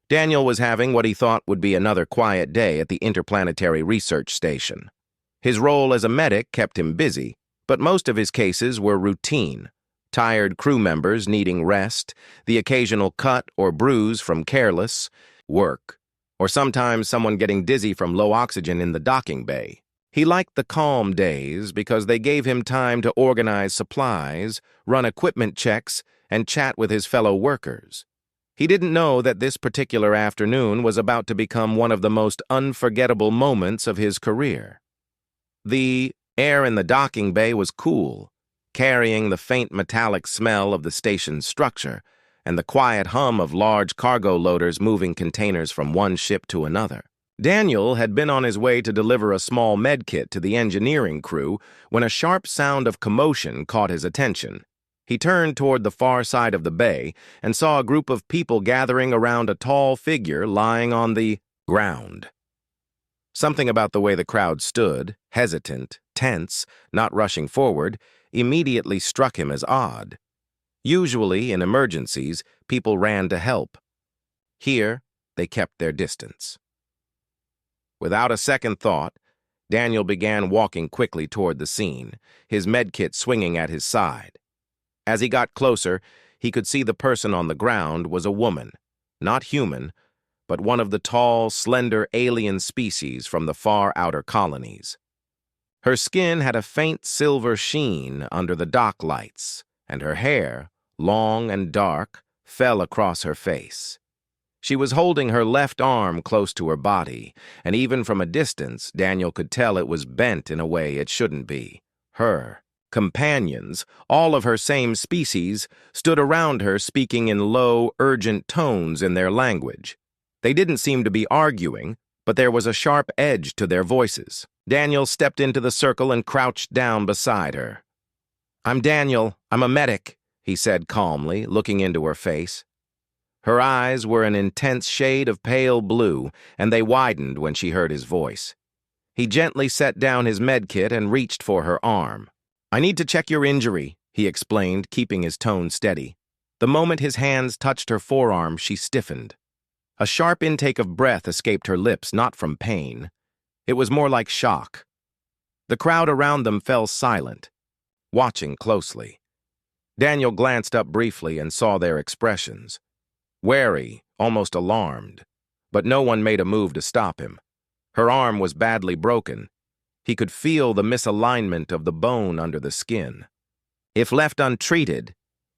Daniel was having what he thought would be another quiet day at the Interplanetary Research Station. His role as a medic kept him busy, but most of his cases were routine. Tired crew members needing rest, the occasional cut or bruise from careless work, or sometimes someone getting dizzy from low oxygen in the docking bay. He liked the calm days because they gave him time to organize supplies, run equipment checks, and chat with his fellow workers. He didn't know that this particular afternoon was about to become one of the most unforgettable moments of his career. The air in the docking bay was cool, carrying the faint metallic smell of the station's structure and the quiet hum of large cargo loaders moving containers from one ship to another. Daniel had been on his way to deliver a small med kit to the engineering crew when a sharp sound of commotion caught his attention. He turned toward the far side of the bay and saw a group of people gathering around a tall figure lying on the ground. Something about the way the crowd stood, hesitant, tense, not rushing forward, immediately struck him as odd. Usually, in emergencies, people ran to help. Here, they kept their distance. Without a second thought, Daniel began walking quickly toward the scene, his medkit swinging at his side. As he got closer, he could see the person on the ground was a woman, not human, but one of the tall, slender alien species from the far outer colonies. Her skin had a faint silver sheen under the dock lights, and her hair, long and dark, fell across her face. She was holding her left arm close to her body, and even from a distance, Daniel could tell it was bent in a way it shouldn't be. Her companions, all of her same species, stood around her speaking in low, urgent tones in their language. They didn't seem to be arguing, but there was a sharp edge to their voices. Daniel stepped into the circle and crouched down beside her. "I'm Daniel. I'm a medic," he said calmly, looking into her face. Her eyes were an intense shade of pale blue, and they widened when she heard his voice. He gently set down his medkit and reached for her arm. "I need to check your injury," he explained, keeping his tone steady. The moment his hands touched her forearm, she stiffened. A sharp intake of breath escaped her lips, not from pain. It was more like shock. The crowd around them fell silent, watching closely. Daniel glanced up briefly and saw their expressions. Wary, almost alarmed, but no one made a move to stop him. Her arm was badly broken. He could feel the misalignment of the bone under the skin. If left untreated,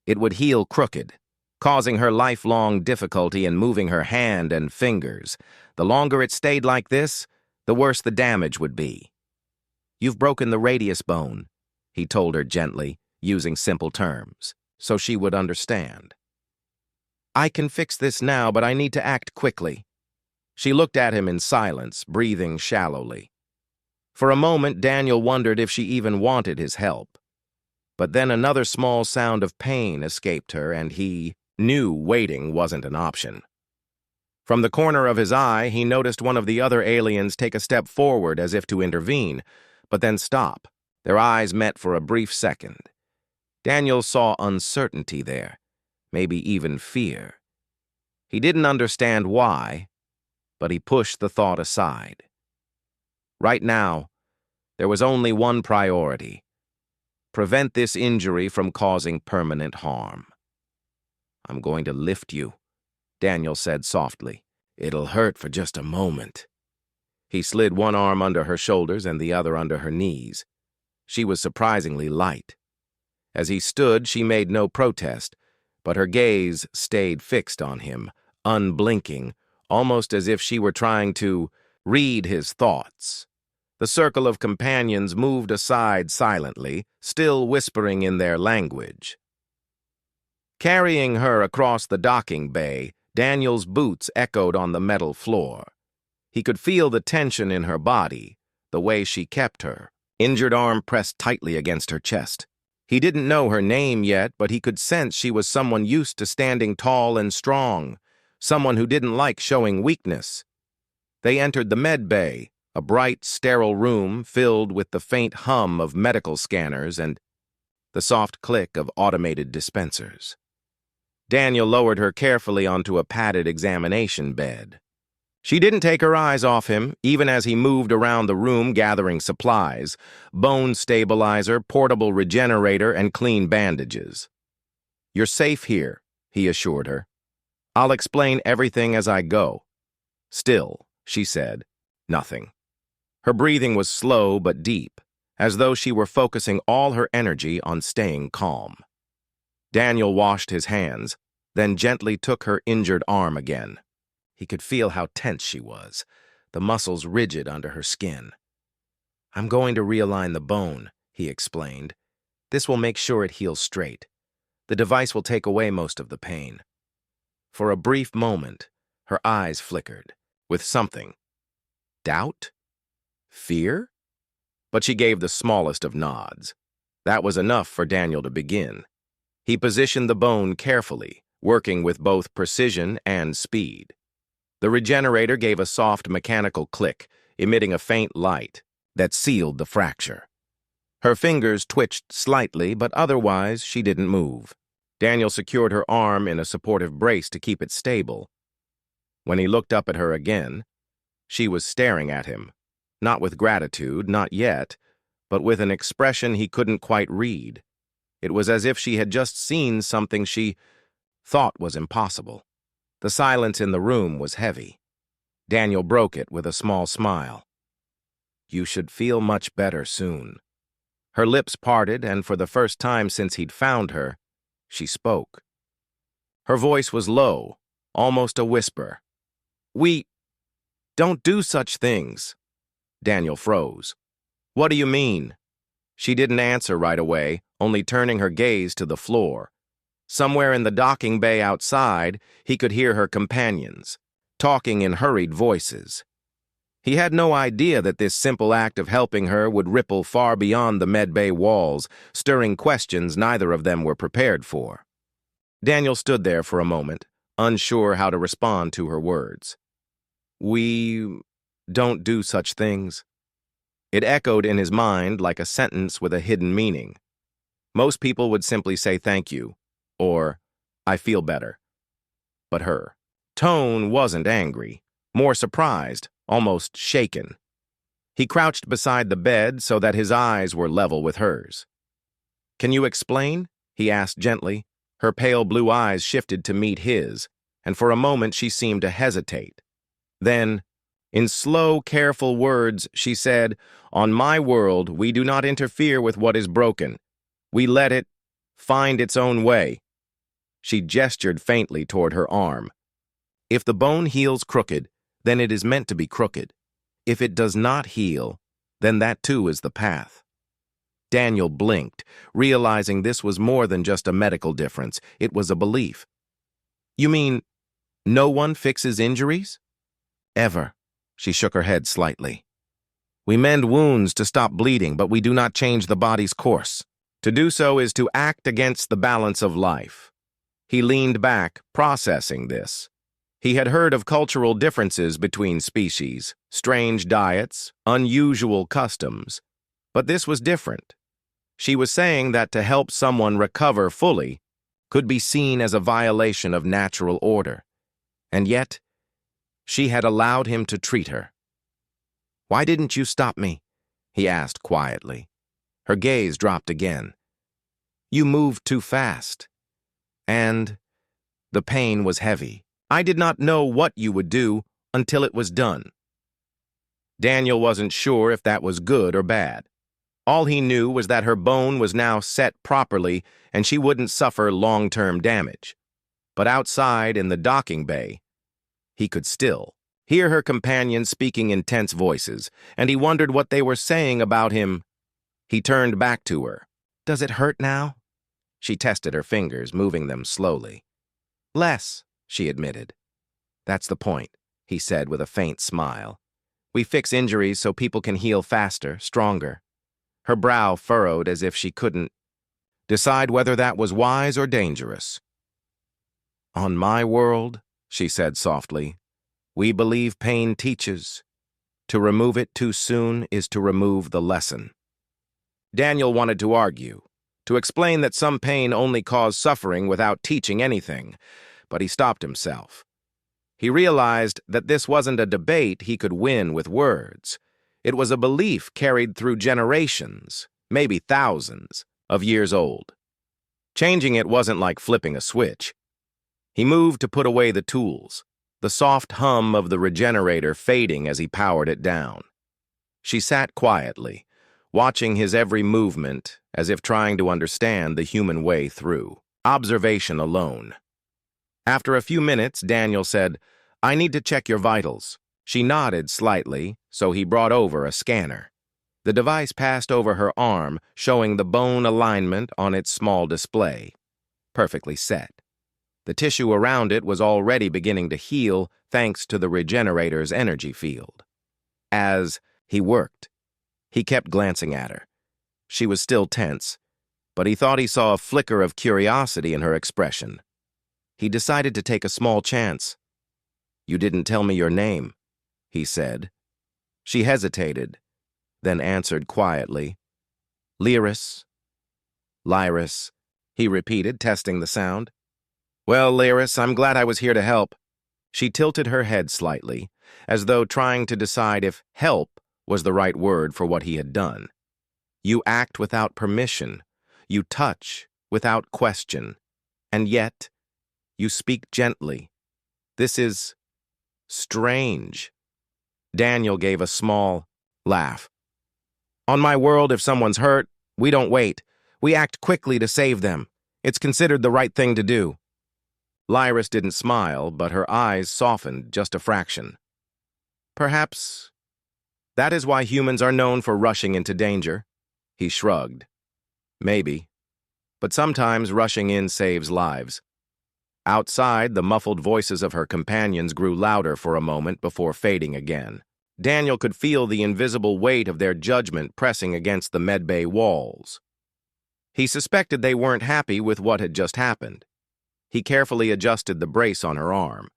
it would heal crooked, causing her lifelong difficulty in moving her hand and fingers. The longer it stayed like this, the worse the damage would be. "You've broken the radius bone," he told her gently, using simple terms, so she would understand. "I can fix this now, but I need to act quickly." She looked at him in silence, breathing shallowly. For a moment, Daniel wondered if she even wanted his help. But then another small sound of pain escaped her, and he knew waiting wasn't an option. From the corner of his eye, he noticed one of the other aliens take a step forward as if to intervene, but then stop. Their eyes met for a brief second. Daniel saw uncertainty there, maybe even fear. He didn't understand why, but he pushed the thought aside. Right now, there was only one priority: prevent this injury from causing permanent harm. "I'm going to lift you," Daniel said softly. "It'll hurt for just a moment." He slid one arm under her shoulders and the other under her knees. She was surprisingly light. As he stood, she made no protest, but her gaze stayed fixed on him, unblinking, almost as if she were trying to read his thoughts. The circle of companions moved aside silently, still whispering in their language. Carrying her across the docking bay, Daniel's boots echoed on the metal floor. He could feel the tension in her body, the way she kept her, injured arm pressed tightly against her chest. He didn't know her name yet, but he could sense she was someone used to standing tall and strong, someone who didn't like showing weakness. They entered the med bay, a bright, sterile room filled with the faint hum of medical scanners and the soft click of automated dispensers. Daniel lowered her carefully onto a padded examination bed. She didn't take her eyes off him, even as he moved around the room gathering supplies: bone stabilizer, portable regenerator, and clean bandages. "You're safe here," he assured her. "I'll explain everything as I go." Still, she said, nothing. Her breathing was slow but deep, as though she were focusing all her energy on staying calm. Daniel washed his hands, then gently took her injured arm again. He could feel how tense she was, the muscles rigid under her skin. "I'm going to realign the bone," he explained. "This will make sure it heals straight. The device will take away most of the pain." For a brief moment, her eyes flickered, with something. Doubt? Fear? But she gave the smallest of nods. That was enough for Daniel to begin. He positioned the bone carefully, working with both precision and speed. The regenerator gave a soft mechanical click, emitting a faint light that sealed the fracture. Her fingers twitched slightly, but otherwise she didn't move. Daniel secured her arm in a supportive brace to keep it stable. When he looked up at her again, she was staring at him, not with gratitude, not yet, but with an expression he couldn't quite read. It was as if she had just seen something she thought was impossible. The silence in the room was heavy. Daniel broke it with a small smile. "You should feel much better soon." Her lips parted, and for the first time since he'd found her, she spoke. Her voice was low, almost a whisper. "We don't do such things." Daniel froze. "What do you mean?" She didn't answer right away, only turning her gaze to the floor. Somewhere in the docking bay outside, he could hear her companions, talking in hurried voices. He had no idea that this simple act of helping her would ripple far beyond the medbay walls, stirring questions neither of them were prepared for. Daniel stood there for a moment, unsure how to respond to her words. "We don't do such things." It echoed in his mind like a sentence with a hidden meaning. Most people would simply say thank you, or "I feel better." But her tone wasn't angry, more surprised, almost shaken. He crouched beside the bed so that his eyes were level with hers. "Can you explain?" he asked gently. Her pale blue eyes shifted to meet his, and for a moment she seemed to hesitate. Then, in slow, careful words, she said, "On my world, we do not interfere with what is broken. We let it find its own way." She gestured faintly toward her arm. "If the bone heals crooked, then it is meant to be crooked. If it does not heal, then that too is the path." Daniel blinked, realizing this was more than just a medical difference. It was a belief. "You mean no one fixes injuries?" "Ever." She shook her head slightly. "We mend wounds to stop bleeding, but we do not change the body's course. To do so is to act against the balance of life." He leaned back, processing this. He had heard of cultural differences between species, strange diets, unusual customs. But this was different. She was saying that to help someone recover fully could be seen as a violation of natural order. And yet, she had allowed him to treat her. "Why didn't you stop me?" he asked quietly. Her gaze dropped again. "You moved too fast. And the pain was heavy. I did not know what you would do until it was done." Daniel wasn't sure if that was good or bad. All he knew was that her bone was now set properly and she wouldn't suffer long-term damage. But outside in the docking bay, he could still hear her companions speaking in tense voices, and he wondered what they were saying about him. He turned back to her. "Does it hurt now?" She tested her fingers, moving them slowly. "Less," she admitted. "That's the point," he said with a faint smile. "We fix injuries so people can heal faster, stronger." Her brow furrowed as if she couldn't decide whether that was wise or dangerous. "On my world," she said softly, "we believe pain teaches. To remove it too soon is to remove the lesson." Daniel wanted to argue, to explain that some pain only caused suffering without teaching anything, but he stopped himself. He realized that this wasn't a debate he could win with words. It was a belief carried through generations, maybe thousands, of years old. Changing it wasn't like flipping a switch. He moved to put away the tools, the soft hum of the regenerator fading as he powered it down. She sat quietly, watching his every movement as if trying to understand the human way through. Observation alone. After a few minutes, Daniel said, "I need to check your vitals." She nodded slightly, so he brought over a scanner. The device passed over her arm, showing the bone alignment on its small display. Perfectly set. The tissue around it was already beginning to heal thanks to the regenerator's energy field. As he worked, he kept glancing at her. She was still tense, but he thought he saw a flicker of curiosity in her expression. He decided to take a small chance. "You didn't tell me your name," he said. She hesitated, then answered quietly. "Lyris." "Lyris," he repeated, testing the sound. "Well, Lyris, I'm glad I was here to help." She tilted her head slightly, as though trying to decide if help was the right word for what he had done. "You act without permission. You touch without question. And yet, you speak gently. This is strange." Daniel gave a small laugh. "On my world, if someone's hurt, we don't wait. We act quickly to save them. It's considered the right thing to do." Lyris didn't smile, but her eyes softened just a fraction. "Perhaps that is why humans are known for rushing into danger." He shrugged. "Maybe. But sometimes rushing in saves lives." Outside, the muffled voices of her companions grew louder for a moment before fading again. Daniel could feel the invisible weight of their judgment pressing against the medbay walls. He suspected they weren't happy with what had just happened. He carefully adjusted the brace on her arm.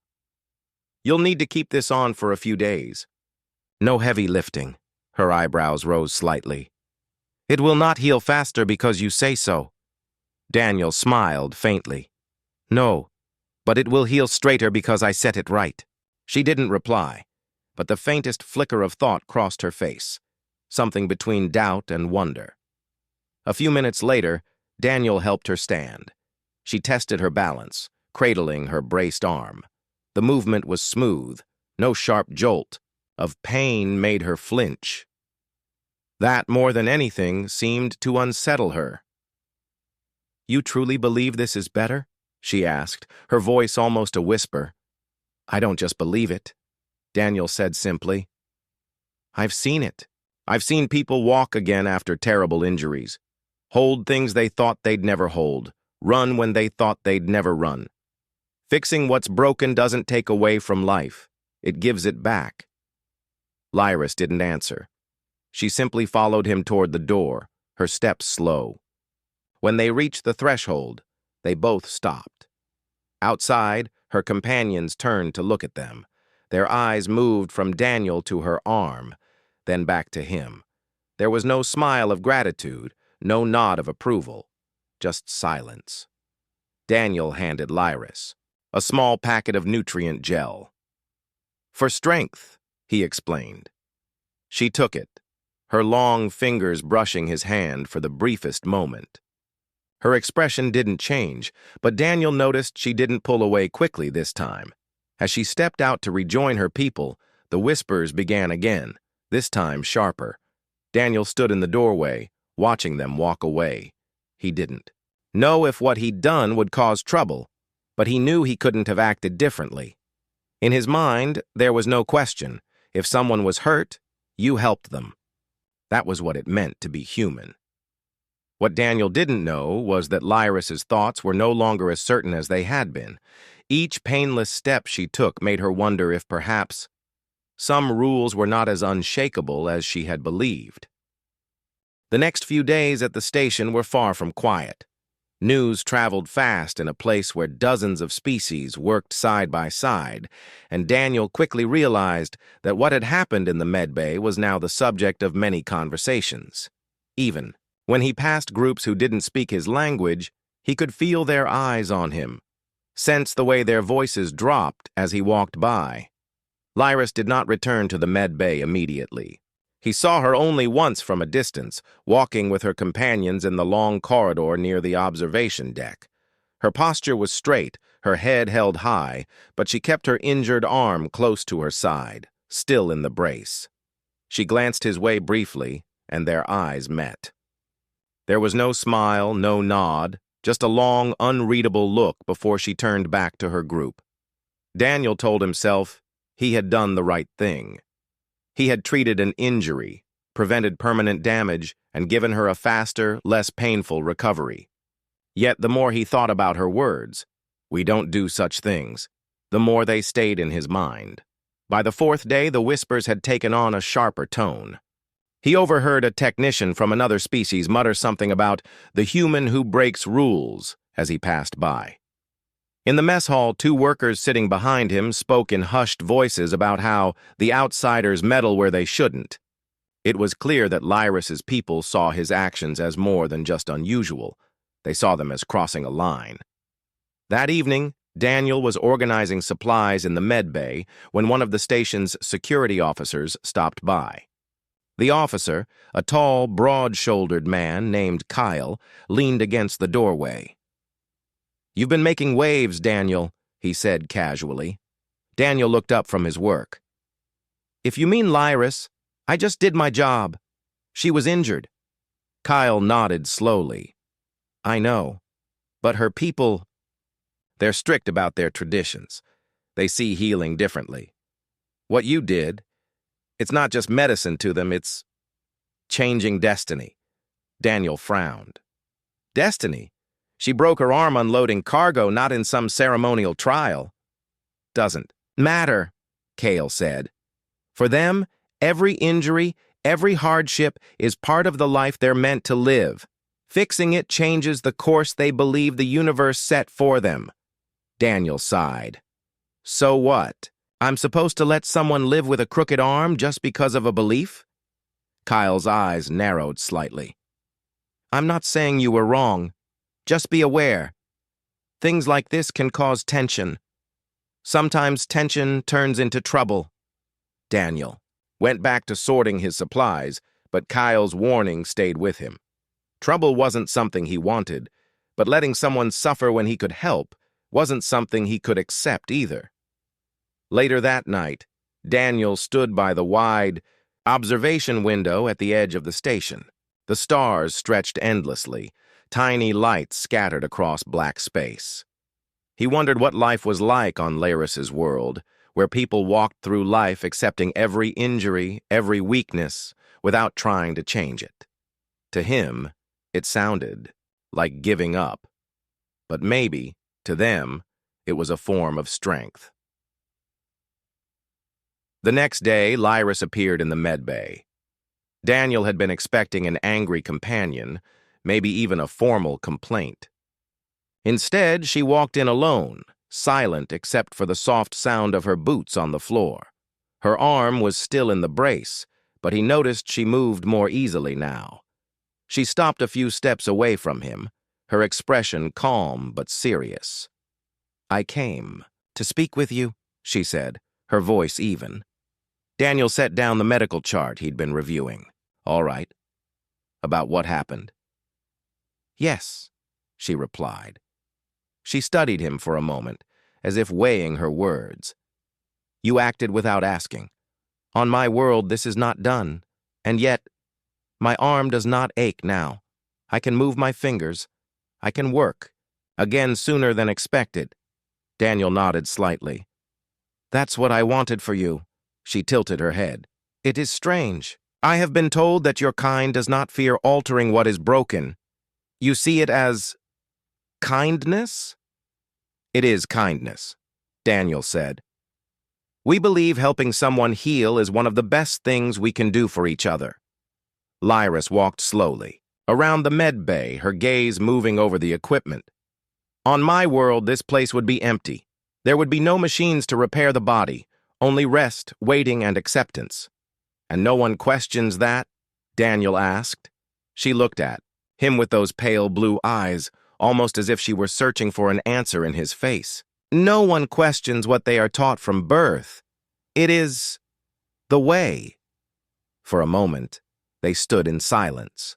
"You'll need to keep this on for a few days." "No heavy lifting." Her eyebrows rose slightly. "It will not heal faster because you say so." Daniel smiled faintly. "No, but it will heal straighter because I set it right." She didn't reply, but the faintest flicker of thought crossed her face, something between doubt and wonder. A few minutes later, Daniel helped her stand. She tested her balance, cradling her braced arm. The movement was smooth, no sharp jolt of pain made her flinch. That, more than anything, seemed to unsettle her. "You truly believe this is better?" she asked, her voice almost a whisper. "I don't just believe it," Daniel said simply. "I've seen it. I've seen people walk again after terrible injuries, hold things they thought they'd never hold, run when they thought they'd never run. Fixing what's broken doesn't take away from life. It gives it back." Lyris didn't answer. She simply followed him toward the door, her steps slow. When they reached the threshold, they both stopped. Outside, her companions turned to look at them. Their eyes moved from Daniel to her arm, then back to him. There was no smile of gratitude, no nod of approval, just silence. Daniel handed Lyris a small packet of nutrient gel. "For strength," he explained. She took it, her long fingers brushing his hand for the briefest moment. Her expression didn't change, but Daniel noticed she didn't pull away quickly this time. As she stepped out to rejoin her people, the whispers began again, this time sharper. Daniel stood in the doorway, watching them walk away. He didn't know if what he'd done would cause trouble, but he knew he couldn't have acted differently. In his mind, there was no question. If someone was hurt, you helped them. That was what it meant to be human. What Daniel didn't know was that Lyris's thoughts were no longer as certain as they had been. Each painless step she took made her wonder if perhaps some rules were not as unshakable as she had believed. The next few days at the station were far from quiet. News traveled fast in a place where dozens of species worked side by side, and Daniel quickly realized that what had happened in the medbay was now the subject of many conversations, even When he passed groups who didn't speak his language, he could feel their eyes on him, sense the way their voices dropped as he walked by. Lyris did not return to the med bay immediately. He saw her only once from a distance, walking with her companions in the long corridor near the observation deck. Her posture was straight, her head held high, but she kept her injured arm close to her side, still in the brace. She glanced his way briefly, and their eyes met. There was no smile, no nod, just a long, unreadable look before she turned back to her group. Daniel told himself he had done the right thing. He had treated an injury, prevented permanent damage, and given her a faster, less painful recovery. Yet the more he thought about her words, "We don't do such things," the more they stayed in his mind. By the fourth day, the whispers had taken on a sharper tone. He overheard a technician from another species mutter something about the human who breaks rules as he passed by. In the mess hall, two workers sitting behind him spoke in hushed voices about how the outsiders meddle where they shouldn't. It was clear that Lyris's people saw his actions as more than just unusual. They saw them as crossing a line. That evening, Daniel was organizing supplies in the med bay when one of the station's security officers stopped by. The officer, a tall, broad-shouldered man named Kyle, leaned against the doorway. "You've been making waves, Daniel," he said casually. Daniel looked up from his work. "If you mean Lyris, I just did my job. She was injured." Kyle nodded slowly. "I know, but her people, they're strict about their traditions. They see healing differently. What you did, it's not just medicine to them, it's changing destiny." Daniel frowned. "Destiny? She broke her arm unloading cargo, not in some ceremonial trial." "Doesn't matter," Kale said. "For them, every injury, every hardship is part of the life they're meant to live. Fixing it changes the course they believe the universe set for them." Daniel sighed. "So what? I'm supposed to let someone live with a crooked arm just because of a belief?" Kyle's eyes narrowed slightly. "I'm not saying you were wrong. Just be aware. Things like this can cause tension. Sometimes tension turns into trouble." Daniel went back to sorting his supplies, but Kyle's warning stayed with him. Trouble wasn't something he wanted, but letting someone suffer when he could help wasn't something he could accept either. Later that night, Daniel stood by the wide observation window at the edge of the station. The stars stretched endlessly, tiny lights scattered across black space. He wondered what life was like on Lyris's world, where people walked through life accepting every injury, every weakness, without trying to change it. To him, it sounded like giving up. But maybe, to them, it was a form of strength. The next day, Lyris appeared in the med bay. Daniel had been expecting an angry companion, maybe even a formal complaint. Instead, she walked in alone, silent except for the soft sound of her boots on the floor. Her arm was still in the brace, but he noticed she moved more easily now. She stopped a few steps away from him, her expression calm but serious. "I came to speak with you," she said, her voice even. Daniel set down the medical chart he'd been reviewing. "All right. About what happened?" "Yes," she replied. She studied him for a moment, as if weighing her words. "You acted without asking. On my world, this is not done. And yet, my arm does not ache now. I can move my fingers. I can work. Again sooner than expected." Daniel nodded slightly. "That's what I wanted for you." She tilted her head. "It is strange. I have been told that your kind does not fear altering what is broken. You see it as kindness?" "It is kindness," Daniel said. "We believe helping someone heal is one of the best things we can do for each other." Lyris walked slowly, around the med bay, her gaze moving over the equipment. "On my world, this place would be empty. There would be no machines to repair the body, only rest, waiting, and acceptance." "And no one questions that?" Daniel asked. She looked at Him with those pale blue eyes, almost as if she were searching for an answer in his face. No one questions what they are taught from birth. It is the way. For a moment, they stood in silence.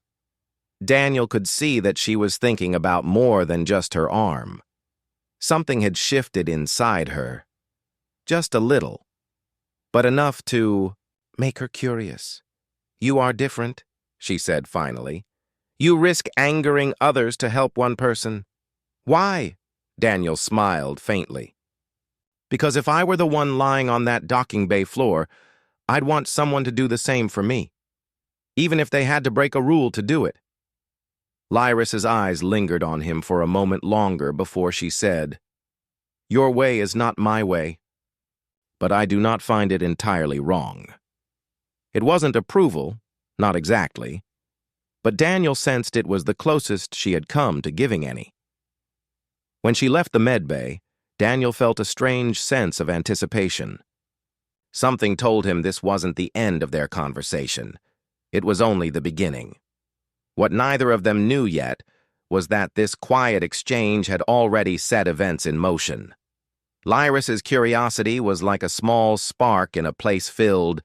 Daniel could see that she was thinking about more than just her arm. Something had shifted inside her. Just a little, but enough to make her curious. "You are different," she said finally. "You risk angering others to help one person." "Why?" Daniel smiled faintly. "Because if I were the one lying on that docking bay floor, I'd want someone to do the same for me, even if they had to break a rule to do it." Lyris's eyes lingered on him for a moment longer before she said, "Your way is not my way, but I do not find it entirely wrong." It wasn't approval, not exactly, but Daniel sensed it was the closest she had come to giving any. When she left the med bay, Daniel felt a strange sense of anticipation. Something told him this wasn't the end of their conversation. It was only the beginning. What neither of them knew yet was that this quiet exchange had already set events in motion. Lyris's curiosity was like a small spark in a place filled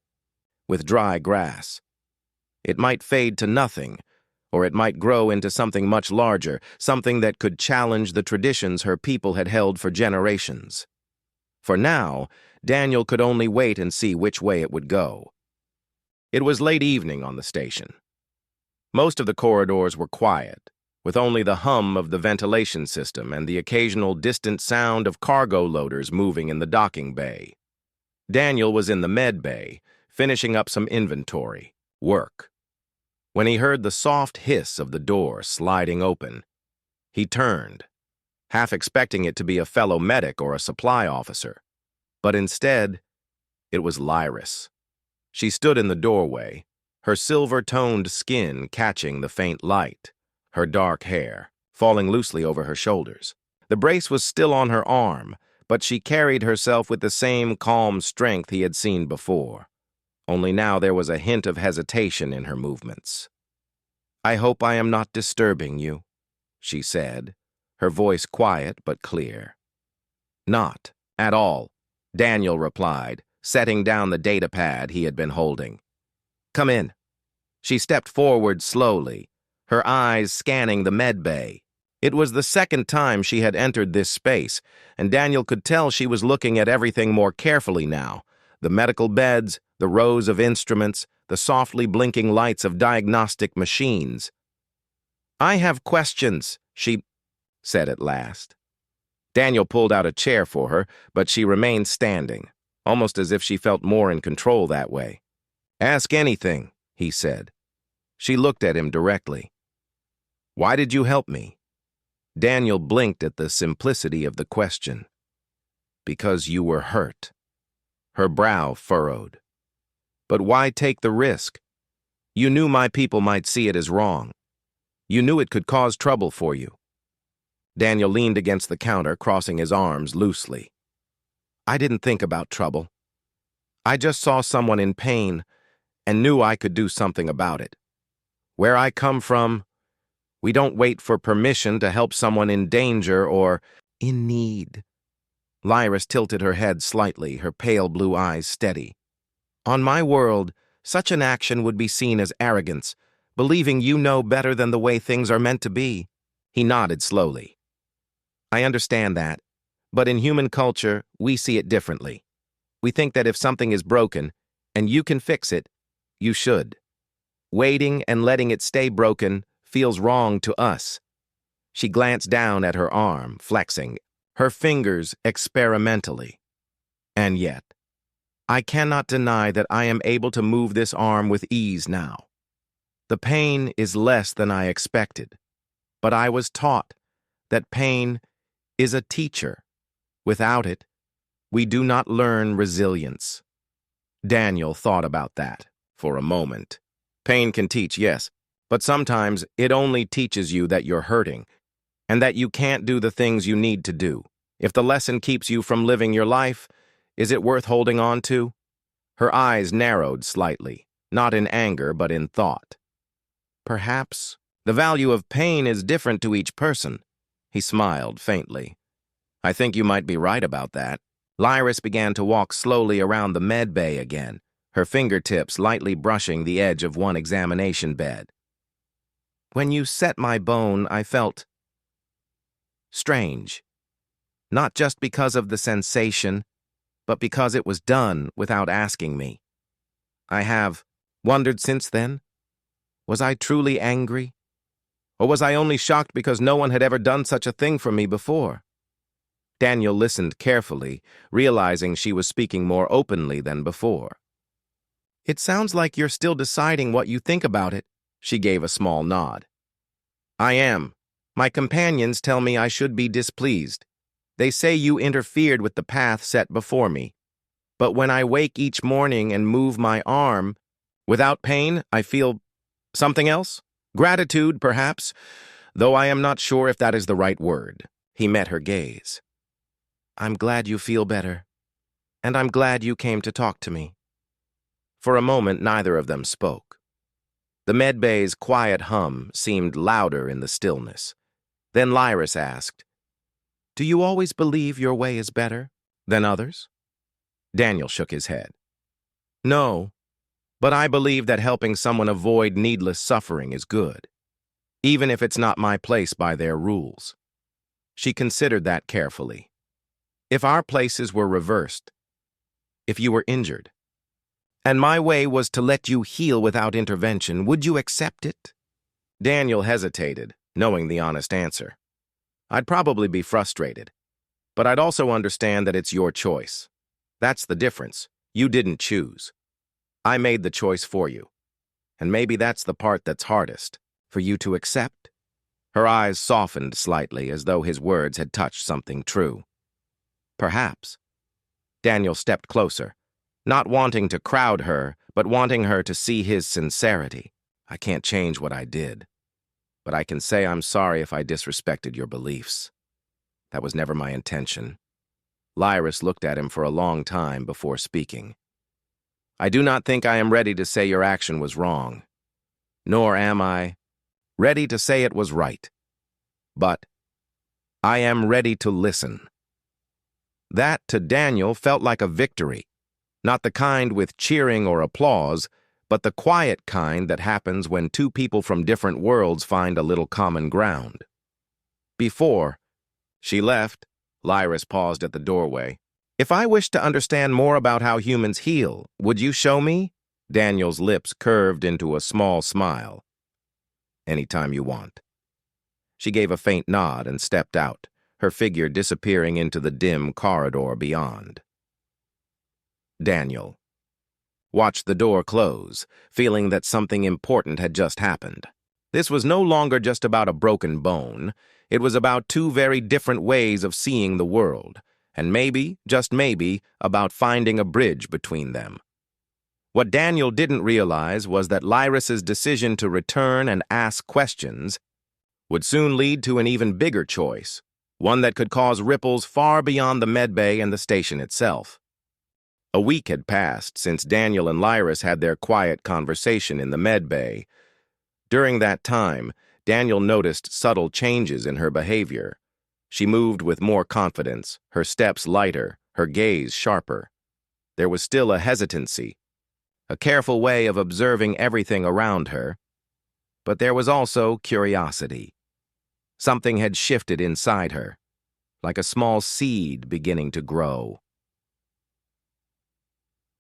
with dry grass. It might fade to nothing, or it might grow into something much larger, something that could challenge the traditions her people had held for generations. For now, Daniel could only wait and see which way it would go. It was late evening on the station. Most of the corridors were quiet, with only the hum of the ventilation system and the occasional distant sound of cargo loaders moving in the docking bay. Daniel was in the med bay, finishing up some inventory, work. When he heard the soft hiss of the door sliding open, he turned, half expecting it to be a fellow medic or a supply officer. But instead, it was Lyris. She stood in the doorway, her silver-toned skin catching the faint light, her dark hair falling loosely over her shoulders. The brace was still on her arm, but she carried herself with the same calm strength he had seen before. Only now there was a hint of hesitation in her movements. "I hope I am not disturbing you," she said, her voice quiet but clear. "Not at all," Daniel replied, setting down the data pad he had been holding. "Come in." She stepped forward slowly, her eyes scanning the med bay. It was the second time she had entered this space, and Daniel could tell she was looking at everything more carefully now. The medical beds, the rows of instruments, the softly blinking lights of diagnostic machines. "I have questions," she said at last. Daniel pulled out a chair for her, but she remained standing, almost as if she felt more in control that way. "Ask anything," he said. She looked at him directly. "Why did you help me?" Daniel blinked at the simplicity of the question. "Because you were hurt." Her brow furrowed. "But why take the risk? You knew my people might see it as wrong. You knew it could cause trouble for you." Daniel leaned against the counter, crossing his arms loosely. "I didn't think about trouble. I just saw someone in pain and knew I could do something about it. Where I come from, we don't wait for permission to help someone in danger or in need." Lyris tilted her head slightly, her pale blue eyes steady. "On my world, such an action would be seen as arrogance, believing you know better than the way things are meant to be." He nodded slowly. "I understand that, but in human culture, we see it differently. We think that if something is broken, and you can fix it, you should. Waiting and letting it stay broken feels wrong to us." She glanced down at her arm, flexing, her fingers experimentally. "And yet, I cannot deny that I am able to move this arm with ease now. The pain is less than I expected, but I was taught that pain is a teacher. Without it, we do not learn resilience." Daniel thought about that for a moment. Pain can teach, yes, but sometimes it only teaches you that you're hurting and that you can't do the things you need to do. If the lesson keeps you from living your life, is it worth holding on to? Her eyes narrowed slightly, not in anger but in thought. "Perhaps The value of pain is different to each person. He smiled faintly. I think you might be right about that. Lyris began to walk slowly around the med bay again, her fingertips lightly brushing the edge of one examination bed. When you set my bone, I felt strange. Not just because of the sensation, but because it was done without asking me. I have wondered since then. Was I truly angry? Or was I only shocked because no one had ever done such a thing for me before? Daniel listened carefully, realizing she was speaking more openly than before. It sounds like you're still deciding what you think about it, she gave a small nod. I am. My companions tell me I should be displeased. They say you interfered with the path set before me. But when I wake each morning and move my arm, without pain, I feel something else? Gratitude, perhaps, though I am not sure if that is the right word. He met her gaze. I'm glad you feel better, and I'm glad you came to talk to me. For a moment, neither of them spoke. The medbay's quiet hum seemed louder in the stillness. Then Lyris asked, Do you always believe your way is better than others? Daniel shook his head. No, but I believe that helping someone avoid needless suffering is good, even if it's not my place by their rules. She considered that carefully. If our places were reversed, if you were injured, and my way was to let you heal without intervention, would you accept it? Daniel hesitated, knowing the honest answer. I'd probably be frustrated, but I'd also understand that it's your choice. That's the difference. You didn't choose. I made the choice for you. And maybe that's the part that's hardest, for you to accept. Her eyes softened slightly, as though his words had touched something true. Perhaps. Daniel stepped closer, not wanting to crowd her, but wanting her to see his sincerity. I can't change what I did, but I can say I'm sorry if I disrespected your beliefs. That was never my intention. Lyris looked at him for a long time before speaking. I do not think I am ready to say your action was wrong, nor am I ready to say it was right. But I am ready to listen. That, to Daniel, felt like a victory, not the kind with cheering or applause, but the quiet kind that happens when two people from different worlds find a little common ground. Before she left, Lyris paused at the doorway. If I wish to understand more about how humans heal, would you show me? Daniel's lips curved into a small smile. Anytime you want. She gave a faint nod and stepped out, her figure disappearing into the dim corridor beyond. Daniel watched the door close, feeling that something important had just happened. This was no longer just about a broken bone. It was about two very different ways of seeing the world, and maybe, just maybe, about finding a bridge between them. What Daniel didn't realize was that Lyris's decision to return and ask questions would soon lead to an even bigger choice, one that could cause ripples far beyond the medbay and the station itself. A week had passed since Daniel and Lyris had their quiet conversation in the medbay. During that time, Daniel noticed subtle changes in her behavior. She moved with more confidence, her steps lighter, her gaze sharper. There was still a hesitancy, a careful way of observing everything around her, but there was also curiosity. Something had shifted inside her, like a small seed beginning to grow.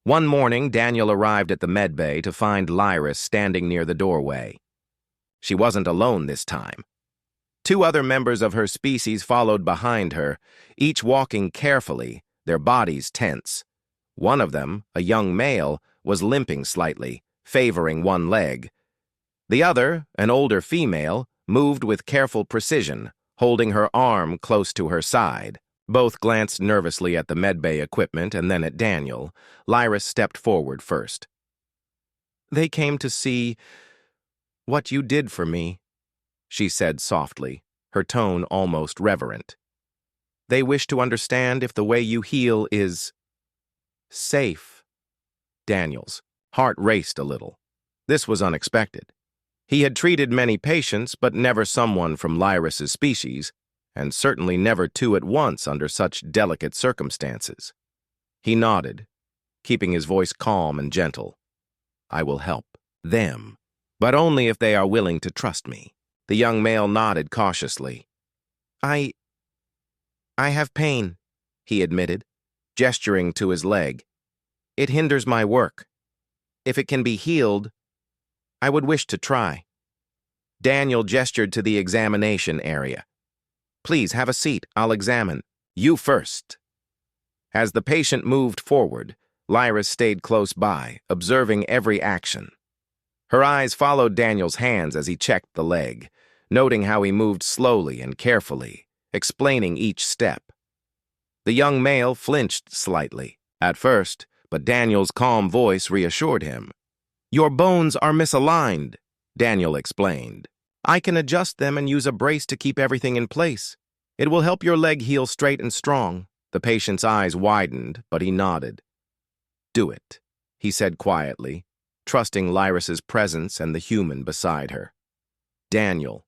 One morning, Daniel arrived at the medbay to find Lyris standing near the doorway. She wasn't alone this time. Two other members of her species followed behind her, each walking carefully, their bodies tense. One of them, a young male, was limping slightly, favoring one leg. The other, an older female, moved with careful precision, holding her arm close to her side. Both glanced nervously at the medbay equipment and then at Daniel. Lyris stepped forward first. They came to see what you did for me, she said softly, her tone almost reverent. They wish to understand if the way you heal is safe. Daniel's heart raced a little. This was unexpected. He had treated many patients, but never someone from Lyris's species, and certainly never two at once under such delicate circumstances. He nodded, keeping his voice calm and gentle. I will help them, but only if they are willing to trust me. The young male nodded cautiously. I have pain, he admitted, gesturing to his leg. It hinders my work. If it can be healed, I would wish to try. Daniel gestured to the examination area. Please have a seat, I'll examine. You first. As the patient moved forward, Lyris stayed close by, observing every action. Her eyes followed Daniel's hands as he checked the leg, noting how he moved slowly and carefully, explaining each step. The young male flinched slightly, at first, but Daniel's calm voice reassured him. Your bones are misaligned, Daniel explained. I can adjust them and use a brace to keep everything in place. It will help your leg heal straight and strong. The patient's eyes widened, but he nodded. Do it, he said quietly, trusting Lyris's presence and the human beside her. Daniel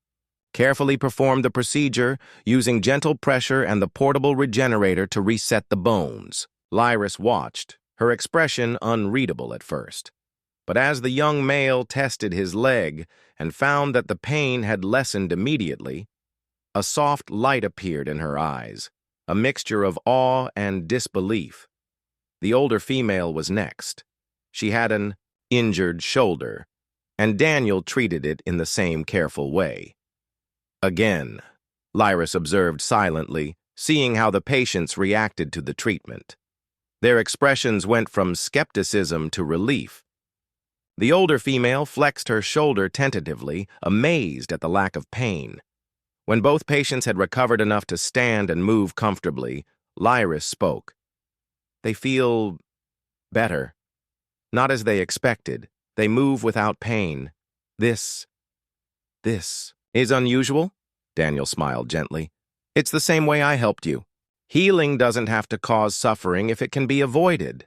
carefully performed the procedure, using gentle pressure and the portable regenerator to reset the bones. Lyris watched, her expression unreadable at first. But as the young male tested his leg and found that the pain had lessened immediately, a soft light appeared in her eyes, a mixture of awe and disbelief. The older female was next. She had an injured shoulder, and Daniel treated it in the same careful way. Again, Lyris observed silently, seeing how the patients reacted to the treatment. Their expressions went from skepticism to relief. The older female flexed her shoulder tentatively, amazed at the lack of pain. When both patients had recovered enough to stand and move comfortably, Lyris spoke. They feel better. Not as they expected. They move without pain. This is unusual? Daniel smiled gently. It's the same way I helped you. Healing doesn't have to cause suffering if it can be avoided.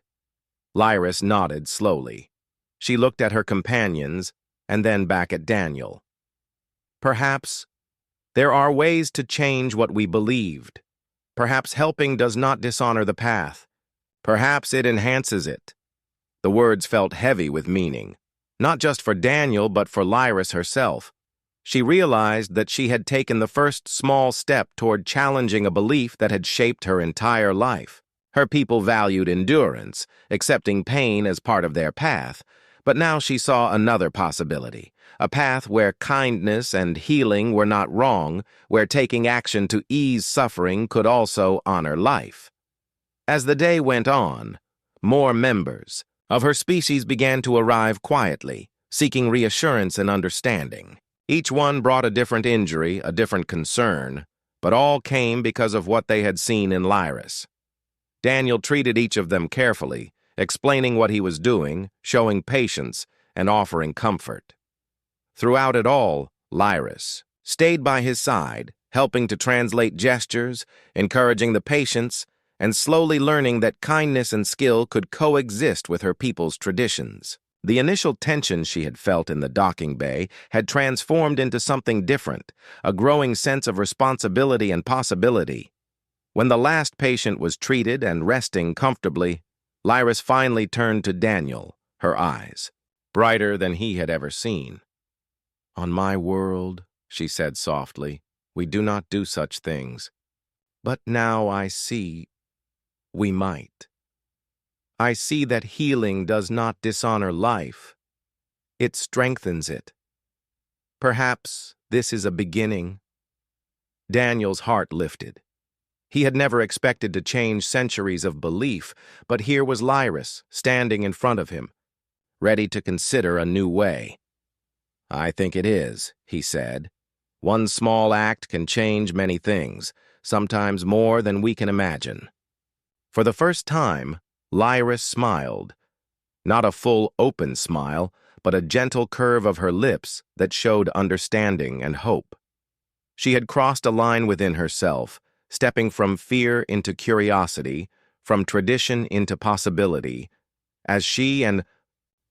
Lyris nodded slowly. She looked at her companions and then back at Daniel. Perhaps there are ways to change what we believed. Perhaps helping does not dishonor the path. Perhaps it enhances it. The words felt heavy with meaning, not just for Daniel but for Lyris herself. She realized that she had taken the first small step toward challenging a belief that had shaped her entire life. Her people valued endurance, accepting pain as part of their path, but now she saw another possibility, a path where kindness and healing were not wrong, where taking action to ease suffering could also honor life. As the day went on, more members of her species began to arrive quietly, seeking reassurance and understanding. Each one brought a different injury, a different concern, but all came because of what they had seen in Lyris. Daniel treated each of them carefully, explaining what he was doing, showing patience, and offering comfort. Throughout it all, Lyris stayed by his side, helping to translate gestures, encouraging the patients, and slowly learning that kindness and skill could coexist with her people's traditions. The initial tension she had felt in the docking bay had transformed into something different, a growing sense of responsibility and possibility. When the last patient was treated and resting comfortably, Lyris finally turned to Daniel, her eyes brighter than he had ever seen. On my world, she said softly, we do not do such things. But now I see we might. I see that healing does not dishonor life. It strengthens it. Perhaps this is a beginning. Daniel's heart lifted. He had never expected to change centuries of belief, but here was Lyris standing in front of him, ready to consider a new way. I think it is, he said. One small act can change many things, sometimes more than we can imagine. For the first time, Lyris smiled. Not a full, open smile, but a gentle curve of her lips that showed understanding and hope. She had crossed a line within herself, stepping from fear into curiosity, from tradition into possibility, as she and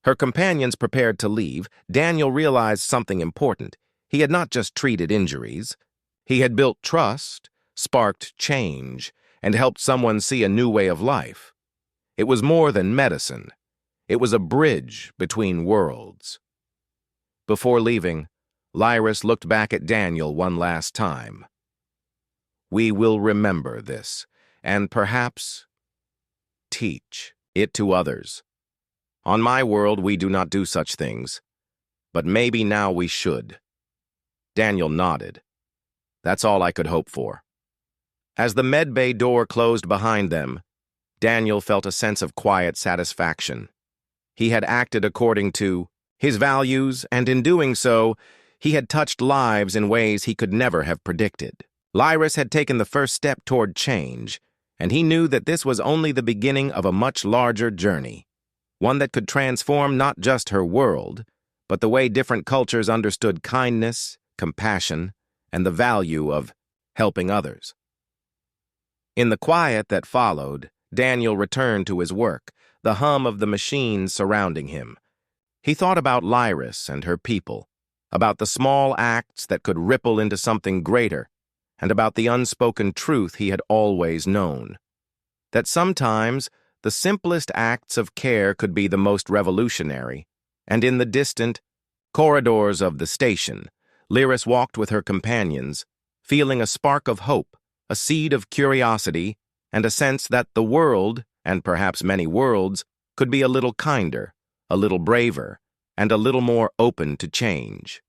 Her companions prepared to leave. Daniel realized something important. He had not just treated injuries. He had built trust, sparked change, and helped someone see a new way of life. It was more than medicine. It was a bridge between worlds. Before leaving, Lyris looked back at Daniel one last time. We will remember this, and perhaps teach it to others. On my world, we do not do such things, but maybe now we should. Daniel nodded. That's all I could hope for. As the medbay door closed behind them, Daniel felt a sense of quiet satisfaction. He had acted according to his values, and in doing so, he had touched lives in ways he could never have predicted. Lyris had taken the first step toward change, and he knew that this was only the beginning of a much larger journey, one that could transform not just her world, but the way different cultures understood kindness, compassion, and the value of helping others. In the quiet that followed, Daniel returned to his work, the hum of the machines surrounding him. He thought about Lyris and her people, about the small acts that could ripple into something greater, and about the unspoken truth he had always known, that sometimes the simplest acts of care could be the most revolutionary. And in the distant corridors of the station, Lyris walked with her companions, feeling a spark of hope, a seed of curiosity, and a sense that the world, and perhaps many worlds, could be a little kinder, a little braver, and a little more open to change.